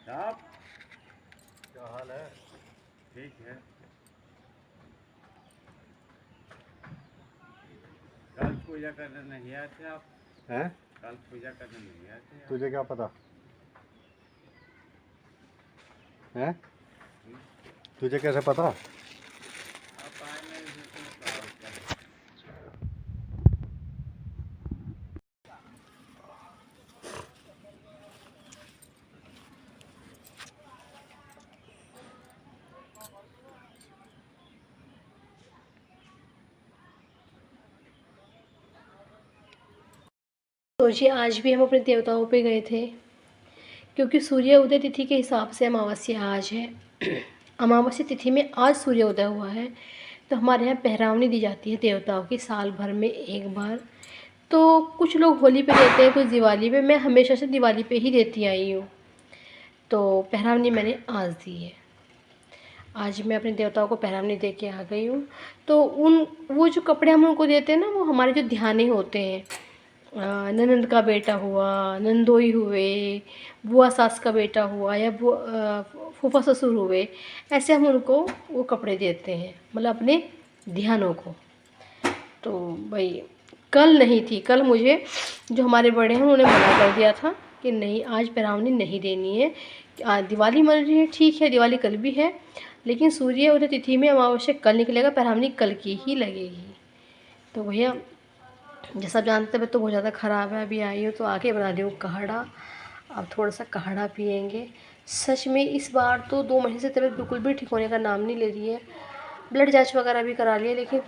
साहब क्या हाल है? ठीक है। कल पूजा करने नहीं आए थे आप? हैं? कल पूजा करने नहीं आए थे आप? तुझे क्या पता है? तुझे कैसे पता? आप आए नहीं थे तो क्या होता? तो जी आज भी हम अपने देवताओं पे गए थे क्योंकि सूर्य उदय तिथि के हिसाब से अमावस्या आज है। अमावस्या तिथि में आज सूर्य उदय हुआ है, तो हमारे यहाँ पहरावनी दी जाती है देवताओं की साल भर में एक बार। तो कुछ लोग होली पे देते हैं, कुछ दिवाली पे। मैं हमेशा से दिवाली पे ही देती आई हूँ, तो पहरावनी मैंने आज दी है। आज मैं अपने देवताओं को पहरावनी दे के आ गई हूँ। तो वो जो कपड़े हम उनको देते हैं ना, वो हमारे जो ध्याने होते हैं, ननंद का बेटा हुआ, नंदोई हुए, बुआ सास का बेटा हुआ, या फूफा ससुर हुए, ऐसे हम उनको वो कपड़े देते हैं, मतलब अपने ध्यानों को। तो भाई कल नहीं थी, कल मुझे जो हमारे बड़े हैं उन्होंने मना कर दिया था कि नहीं आज पहरावनी नहीं देनी है। दिवाली मन रही है, ठीक है दिवाली कल भी है, लेकिन सूर्य उदय तिथि में अमावस्या कल निकलेगा, पहरावनी कल की ही लगेगी। तो भैया जैसा आप जानते हैं, तबीयत तो बहुत ज़्यादा ख़राब है। अभी आई हूँ तो आके बना रही हूँ काढ़ा। अब थोड़ा सा काढ़ा पियेंगे। सच में इस बार तो 2 महीने से तबीयत बिल्कुल भी ठीक होने का नाम नहीं ले रही है। ब्लड जांच वगैरह भी करा लिया, लेकिन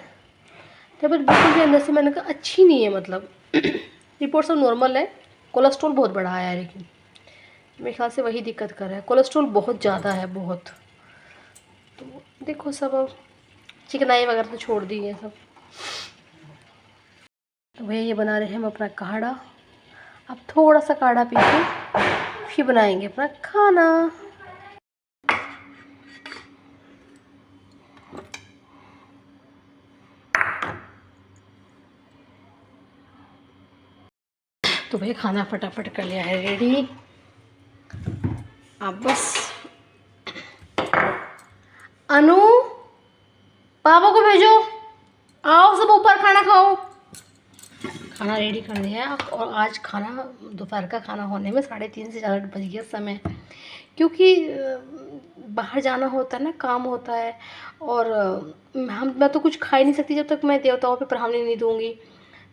तबीयत बिल्कुल भी अंदर से मैंने कहा अच्छी नहीं है। मतलब रिपोर्ट सब नॉर्मल है, कोलेस्ट्रॉल बहुत बढ़ा आया है, लेकिन मेरे ख्याल से वही दिक्कत कर रहा है। कोलेस्ट्रॉल बहुत ज़्यादा है, बहुत। तो देखो सब अब चिकनाई वगैरह तो छोड़ दी है सब। तो भैया ये बना रहे हैं हम अपना काढ़ा। अब थोड़ा सा काढ़ा पी के फिर बनाएंगे अपना खाना। तो भैया खाना फटाफट कर लिया है रेडी। अब बस अनु पापा को भेजो, आओ सब ऊपर खाना खाओ। खाना रेडी कर दिया है, और आज खाना दोपहर का खाना होने में 3:30 से 4 बज गया समय, क्योंकि बाहर जाना होता है ना, काम होता है। और मैं तो कुछ खा ही नहीं सकती जब तक मैं देवताओं पे पहरावनी नहीं दूंगी।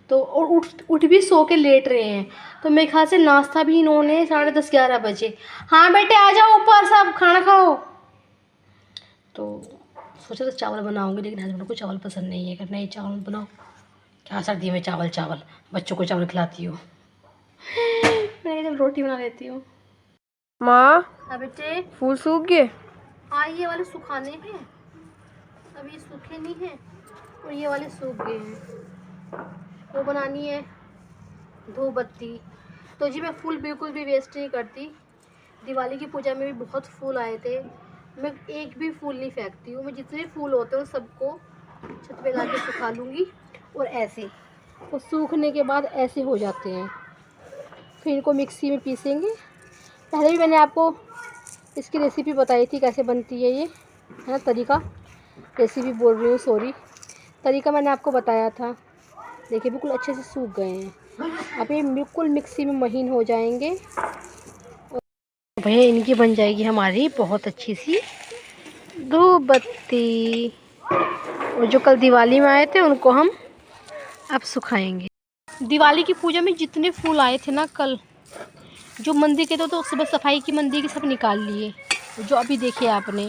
तो और उठ भी सो के लेट रहे हैं, तो मेरे ख्याल से नाश्ता भी इन्होंने 10:30-11 बजे। हाँ बेटे आ जाओ ऊपर, सब खाना खाओ। तो सोचा तो चावल बनाऊंगी, लेकिन हस्बैंड को चावल पसंद नहीं है। अगर नहीं चावल बनाओ, क्या सर्दी में चावल चावल, बच्चों को चावल खिलाती हो। मैं जब रोटी बना लेती हूँ। माँ हाँ बेटे, फूल सूख गए। हाँ ये वाले सुखाने हैं, अभी ये सूखे नहीं हैं, और ये वाले सूख गए हैं। वो बनानी है धूप बत्ती। तो जी मैं फूल बिल्कुल भी वेस्ट नहीं करती। दिवाली की पूजा में भी बहुत फूल आए थे, मैं एक भी फूल नहीं फेंकती हूँ। मैं जितने फूल होते हैं सबको छत पे ला के सुखा लूँगी। और ऐसे वो सूखने के बाद ऐसे हो जाते हैं, फिर इनको मिक्सी में पीसेंगे। पहले भी मैंने आपको इसकी रेसिपी बताई थी कैसे बनती है, ये है ना तरीका। रेसिपी बोल रही हूँ, सॉरी, तरीका मैंने आपको बताया था। देखिए बिल्कुल अच्छे से सूख गए हैं, अब ये बिल्कुल मिक्सी में महीन हो जाएंगे। भैया इनकी बन जाएगी हमारी बहुत अच्छी सी धूप बत्ती। और जो कल दिवाली में आए थे उनको हम अब सुखाएंगे। दिवाली की पूजा में जितने फूल आए थे ना कल, जो मंदिर के तो सुबह सफाई की मंदिर की सब निकाल लिए, जो अभी देखिए आपने।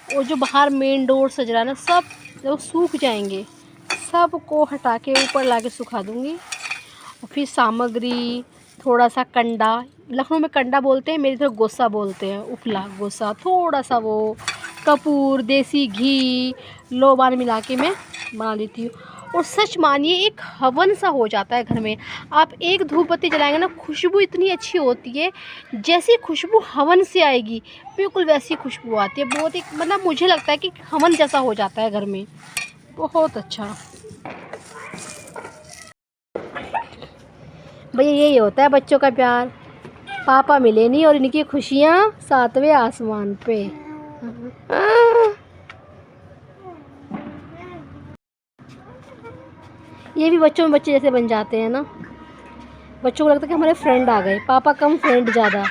और जो बाहर मेन डोर सज रहा है ना, सब वो सूख जाएंगे, सबको हटा के ऊपर ला के सुखा दूँगी। और फिर सामग्री, थोड़ा सा कंडा, लखनऊ में कंडा बोलते हैं, मेरी तरफ गोसा बोलते हैं, उफला गोसा, थोड़ा सा वो कपूर, देसी घी, लोबान मिला के मैं बना लेती हूँ। और सच मानिए एक हवन सा हो जाता है घर में। आप एक धूप बत्ती जलाएंगे ना, खुशबू इतनी अच्छी होती है, जैसी खुशबू हवन से आएगी बिल्कुल वैसी खुशबू आती है। बहुत एक मतलब मुझे लगता है कि हवन जैसा हो जाता है घर में, बहुत अच्छा। भैया यही होता है बच्चों का प्यार। पापा मिले नहीं और इनकी खुशियाँ 7वें आसमान पे। ये भी बच्चों में बच्चे जैसे बन जाते हैं ना, बच्चों को लगता है कि हमारे फ्रेंड आ गए, पापा कम फ्रेंड ज़्यादा।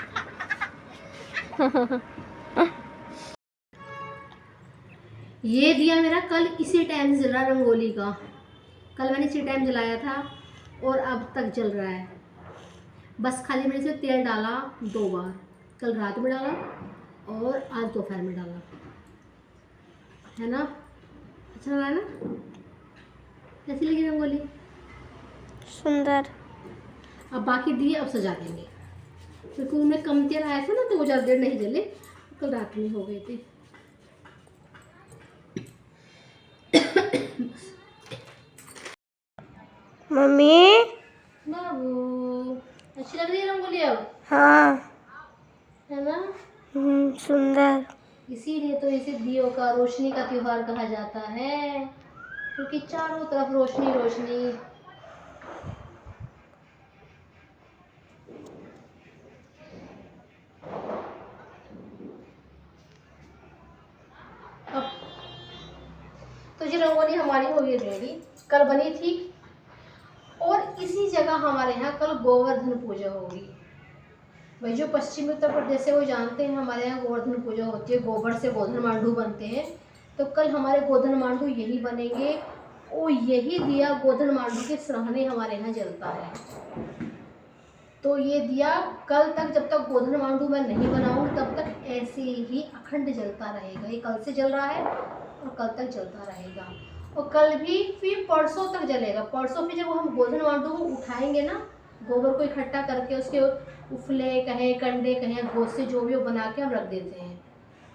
ये दिया मेरा कल इसी टाइम से जल रहा है रंगोली का, कल मैंने इसी टाइम जलाया था और अब तक जल रहा है। बस खाली मैंने इसमें तेल डाला 2 बार, कल रात में डाला और आज दोपहर में डाला, है ना। अच्छा लगा ना? कैसी लगी रंगोली? सुंदर। अब बाकी दिए अब सजा देंगे, क्योंकि उनमें कम तेल आया था ना तो वो ज़्यादा देर नहीं जले, कल रात में हो गए थे। मम्मी। बाबू अच्छी लग रही है रंगोली अब, हाँ। है ना। सुंदर। इसीलिए तो इसे दियों का रोशनी का त्योहार कहा जाता है, क्योंकि चारों तरफ रोशनी रोशनी। अब तो ये रंगोली हमारी हो गई रेडी, कल बनी थी। और इसी जगह हमारे यहाँ कल गोवर्धन पूजा होगी। भाई जो पश्चिमी उत्तर प्रदेश से वो जानते हैं, हमारे यहाँ गोवर्धन पूजा होती है, गोबर से गोधन मांडू बनते हैं। तो कल हमारे गोधन मांडू यही बनेंगे और यही दिया गोधन मांडू के सराहने हमारे यहाँ जलता है। तो ये दिया कल तक, जब तक गोधन मांडू मैं नहीं बनाऊंगी तब तक ऐसे ही अखंड जलता रहेगा। ये कल से जल रहा है और कल तक जलता रहेगा, और कल भी फिर परसों तक जलेगा। परसों फिर जब हम गोधन मांडू को उठाएंगे ना, गोबर को इकट्ठा करके उसके उफले कहें, कंडे कहें, गोसे जो भी वो बना के हम रख देते हैं,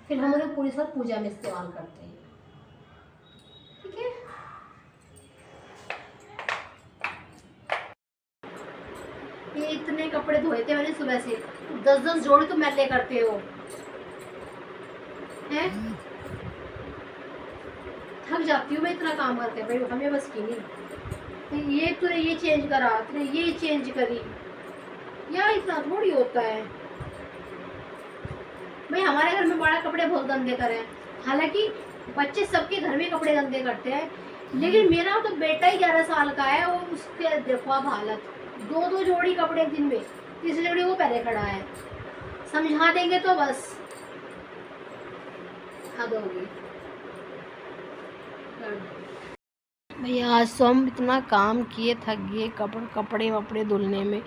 फिर हम उन्हें पूरी साल पूजा में इस्तेमाल करते हैं। ठीक है। ये इतने कपड़े धोए थे मैंने सुबह से, 10-10 जोड़ी तो मैले करते हो हैं। थक जाती हूँ मैं इतना काम करते भाई, हमें बस की नहीं। तो ये तूने ये चेंज करा, तूने ये चेंज करी, यार इतना थोड़ी होता है भाई। हमारे घर में बड़ा कपड़े बहुत गंदे करे हैं, हालांकि बच्चे सबके घर में कपड़े गंदे करते हैं, लेकिन मेरा तो बेटा ही 11 साल का है और उसके देखो अब हालत, 2-2 जोड़ी कपड़े दिन में, तीसरी जोड़ी वो पहले खड़ा है। समझा देंगे तो बस हद होगी। भैया आज तो हम इतना काम किए, थक गए कपड़े वपड़े धुलने में,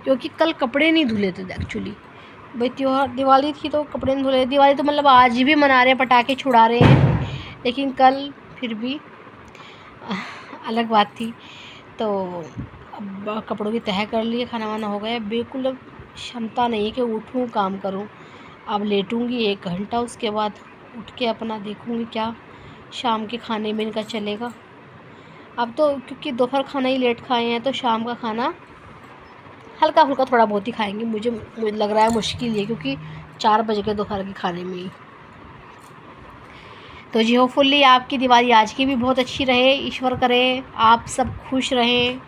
क्योंकि कल कपड़े नहीं धुले थे एक्चुअली। भाई त्योहार दिवाली थी तो कपड़े नहीं धुले। दिवाली तो मतलब आज भी मना रहे हैं, पटाखे छुड़ा रहे हैं, लेकिन कल फिर भी अलग बात थी। तो अब कपड़ों की तह कर लिए, खाना वाना हो गया, बिल्कुल अब क्षमता नहीं है कि उठूँ काम करूँ। अब लेटूँगी 1 घंटा, उसके बाद उठ के अपना देखूँगी क्या शाम के खाने में इनका चलेगा। अब तो क्योंकि दोपहर खाना ही लेट खाए हैं तो शाम का खाना हल्का फुल्का थोड़ा बहुत ही खाएंगे। मुझे लग रहा है मुश्किल है, क्योंकि 4 बज गए दोपहर के खाने में ही। तो जी होपफुली आपकी दिवाली आज की भी बहुत अच्छी रहे, ईश्वर करे आप सब खुश रहें,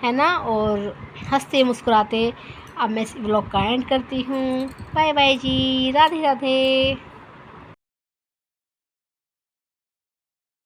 है ना, और हंसते मुस्कुराते। अब मैं इस व्लॉग का एंड करती हूँ। बाय बाय जी, राधे राधे।